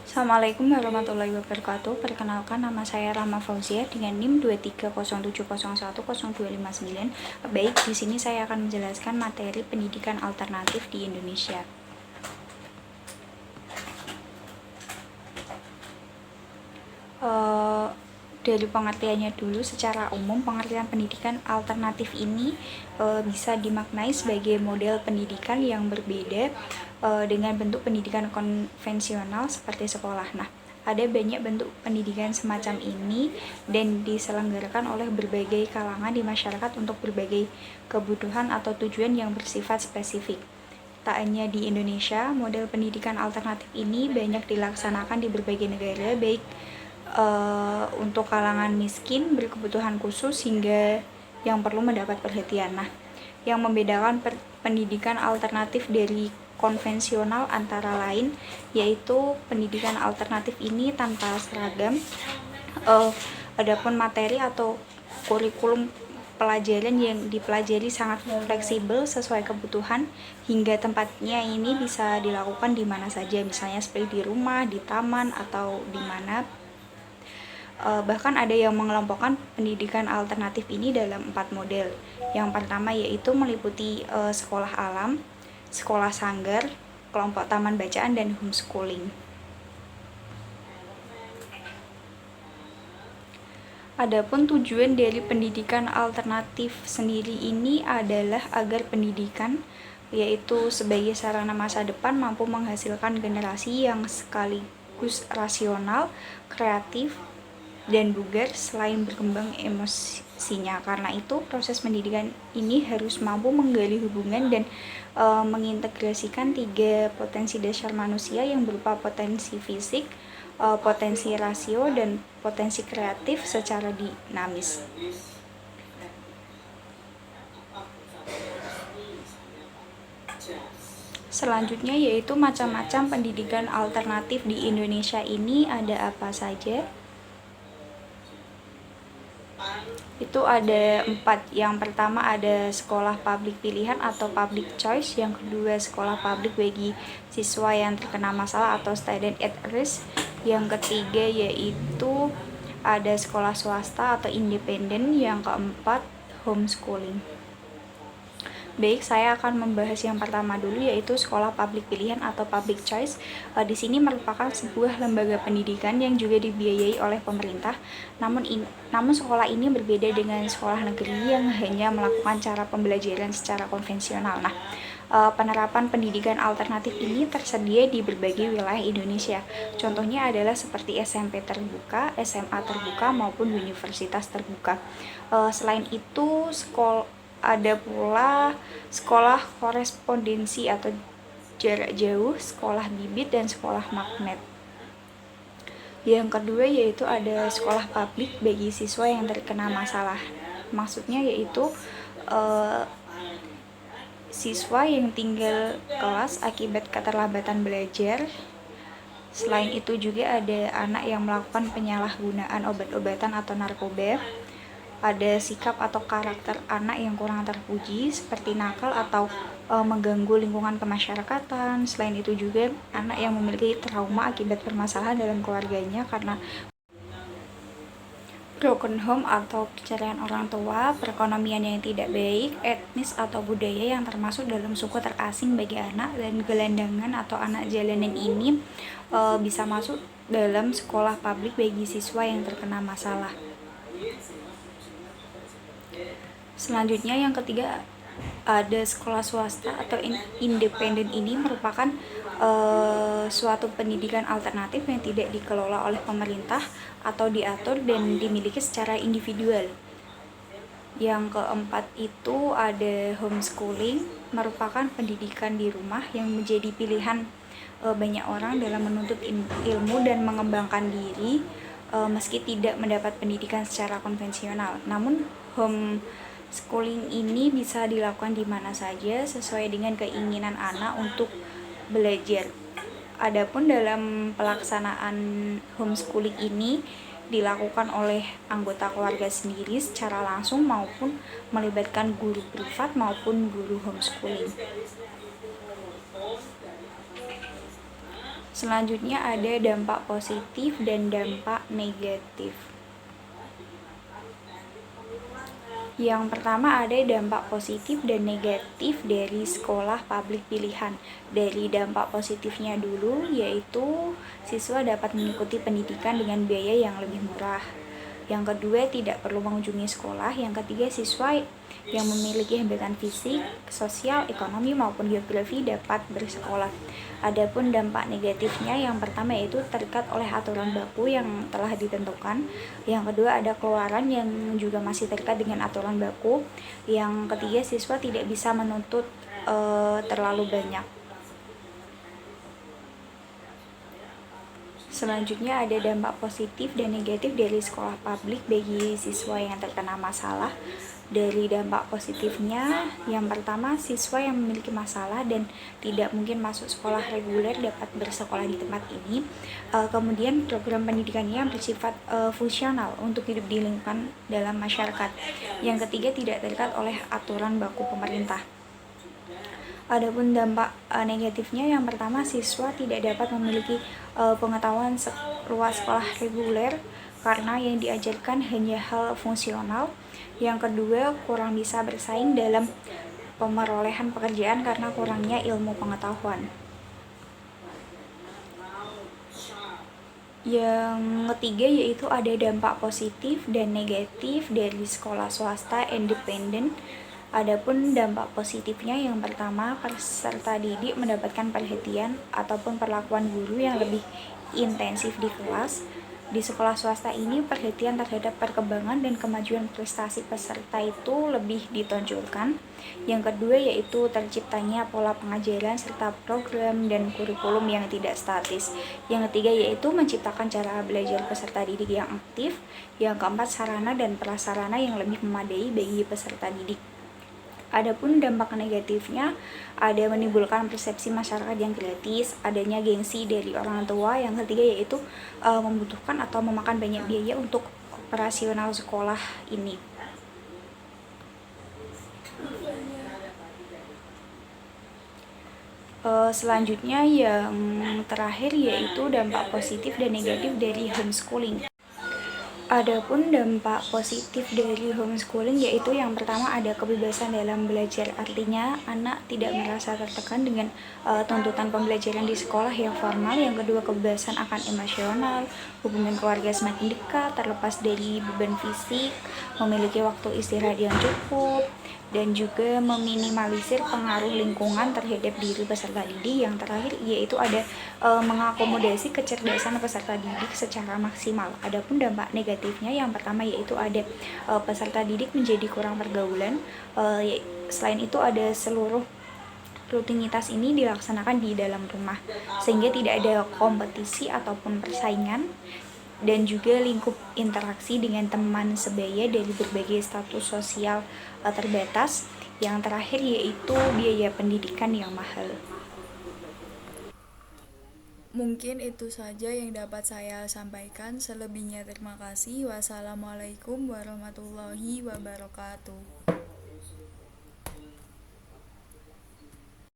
Assalamualaikum warahmatullahi wabarakatuh. Perkenalkan, nama saya Rama Fauzia dengan NIM 23070102559. Baik, di sini saya akan menjelaskan materi pendidikan alternatif di Indonesia. Dari pengertiannya dulu, secara umum pengertian pendidikan alternatif ini bisa dimaknai sebagai model pendidikan yang berbeda dengan bentuk pendidikan konvensional seperti sekolah. Nah, ada banyak bentuk pendidikan semacam ini dan diselenggarakan oleh berbagai kalangan di masyarakat untuk berbagai kebutuhan atau tujuan yang bersifat spesifik. Tak hanya di Indonesia, model pendidikan alternatif ini banyak dilaksanakan di berbagai negara, baik untuk kalangan miskin, berkebutuhan khusus, hingga yang perlu mendapat perhatian. Nah, yang membedakan pendidikan alternatif dari konvensional antara lain yaitu pendidikan alternatif ini tanpa seragam. Adapun materi atau kurikulum pelajaran yang dipelajari sangat fleksibel sesuai kebutuhan, hingga tempatnya ini bisa dilakukan di mana saja, misalnya seperti di rumah, di taman, atau di mana. Bahkan ada yang mengelompokkan pendidikan alternatif ini dalam 4 model. Yang pertama yaitu meliputi sekolah alam, sekolah sanggar, kelompok taman bacaan, dan homeschooling. Adapun tujuan dari pendidikan alternatif sendiri ini adalah agar pendidikan, yaitu sebagai sarana masa depan, mampu menghasilkan generasi yang sekaligus rasional, kreatif, dan bugar selain berkembang emosinya. Karena itu, proses pendidikan ini harus mampu menggali hubungan dan mengintegrasikan 3 potensi dasar manusia yang berupa potensi fisik, potensi rasio, dan potensi kreatif secara dinamis. Selanjutnya yaitu macam-macam pendidikan alternatif di Indonesia ini ada apa saja? Itu ada 4. Yang pertama ada sekolah publik pilihan atau public choice. Yang kedua sekolah publik bagi siswa yang terkena masalah atau student at risk. Yang ketiga yaitu ada sekolah swasta atau independen. Yang keempat homeschooling. Baik, saya akan membahas yang pertama dulu, yaitu sekolah publik pilihan atau public choice. Di sini merupakan sebuah lembaga pendidikan yang juga dibiayai oleh pemerintah. Namun sekolah ini berbeda dengan sekolah negeri yang hanya melakukan cara pembelajaran secara konvensional. Nah, penerapan pendidikan alternatif ini tersedia di berbagai wilayah Indonesia. Contohnya adalah seperti SMP terbuka, SMA terbuka, maupun universitas terbuka. Selain itu, ada pula sekolah korespondensi atau jarak jauh, sekolah bibit, dan sekolah magnet. Yang kedua yaitu ada sekolah publik bagi siswa yang terkena masalah. Maksudnya yaitu siswa yang tinggal kelas akibat keterlambatan belajar. Selain itu juga ada anak yang melakukan penyalahgunaan obat-obatan atau narkoba. Ada sikap atau karakter anak yang kurang terpuji seperti nakal atau mengganggu lingkungan kemasyarakatan. Selain itu juga anak yang memiliki trauma akibat permasalahan dalam keluarganya karena broken home atau perceraian orang tua, perekonomian yang tidak baik, etnis atau budaya yang termasuk dalam suku terasing bagi anak, dan gelandangan atau anak jalanan ini bisa masuk dalam sekolah publik bagi siswa yang terkena masalah. Selanjutnya yang ketiga ada sekolah swasta atau independen. Ini merupakan suatu pendidikan alternatif yang tidak dikelola oleh pemerintah atau diatur dan dimiliki secara individual. Yang keempat itu ada homeschooling, merupakan pendidikan di rumah yang menjadi pilihan banyak orang dalam menuntut ilmu dan mengembangkan diri meski tidak mendapat pendidikan secara konvensional. Namun homeschooling ini bisa dilakukan di mana saja sesuai dengan keinginan anak untuk belajar. Adapun dalam pelaksanaan homeschooling ini dilakukan oleh anggota keluarga sendiri secara langsung maupun melibatkan guru privat maupun guru homeschooling. Selanjutnya ada dampak positif dan dampak negatif. Yang pertama ada dampak positif dan negatif dari sekolah publik pilihan. Dari dampak positifnya dulu, yaitu siswa dapat mengikuti pendidikan dengan biaya yang lebih murah. Yang kedua, tidak perlu mengunjungi sekolah. Yang ketiga, siswa yang memiliki hambatan fisik, sosial, ekonomi, maupun geografi dapat bersekolah. Adapun dampak negatifnya, yang pertama yaitu terikat oleh aturan baku yang telah ditentukan. Yang kedua, ada keluaran yang juga masih terikat dengan aturan baku. Yang ketiga, siswa tidak bisa menuntut terlalu banyak. Selanjutnya ada dampak positif dan negatif dari sekolah publik bagi siswa yang terkena masalah. Dari dampak positifnya, yang pertama, siswa yang memiliki masalah dan tidak mungkin masuk sekolah reguler dapat bersekolah di tempat ini. Kemudian program pendidikannya bersifat fungsional untuk hidup di lingkungan dalam masyarakat. Yang ketiga, tidak terikat oleh aturan baku pemerintah. Adapun dampak negatifnya, yang pertama, siswa tidak dapat memiliki pengetahuan luas sekolah reguler karena yang diajarkan hanya hal fungsional. Yang kedua, kurang bisa bersaing dalam pemerolehan pekerjaan karena kurangnya ilmu pengetahuan. Yang ketiga yaitu ada dampak positif dan negatif dari sekolah swasta independen. Adapun dampak positifnya, yang pertama, peserta didik mendapatkan perhatian ataupun perlakuan guru yang lebih intensif di kelas. Di sekolah swasta ini, perhatian terhadap perkembangan dan kemajuan prestasi peserta itu lebih ditonjolkan. Yang kedua yaitu terciptanya pola pengajaran serta program dan kurikulum yang tidak statis. Yang ketiga yaitu menciptakan cara belajar peserta didik yang aktif. Yang keempat, sarana dan prasarana yang lebih memadai bagi peserta didik. Adapun dampak negatifnya, ada menimbulkan persepsi masyarakat yang gratis, adanya gengsi dari orang tua. Yang ketiga yaitu membutuhkan atau memakan banyak biaya untuk operasional sekolah ini. Selanjutnya yang terakhir yaitu dampak positif dan negatif dari homeschooling. Adapun dampak positif dari homeschooling yaitu yang pertama ada kebebasan dalam belajar, artinya anak tidak merasa tertekan dengan tuntutan pembelajaran di sekolah yang formal. Yang kedua, kebebasan akan emosional, hubungan keluarga semakin dekat, terlepas dari beban fisik, memiliki waktu istirahat yang cukup, dan juga meminimalisir pengaruh lingkungan terhadap diri peserta didik. Yang terakhir yaitu ada mengakomodasi kecerdasan peserta didik secara maksimal. Adapun dampak negatifnya, yang pertama yaitu ada peserta didik menjadi kurang pergaulan. Selain itu ada seluruh rutinitas ini dilaksanakan di dalam rumah sehingga tidak ada kompetisi ataupun persaingan, dan juga lingkup interaksi dengan teman sebaya dari berbagai status sosial terbatas. Yang terakhir yaitu biaya pendidikan yang mahal. Mungkin itu saja yang dapat saya sampaikan. Selebihnya terima kasih. Wassalamualaikum warahmatullahi wabarakatuh.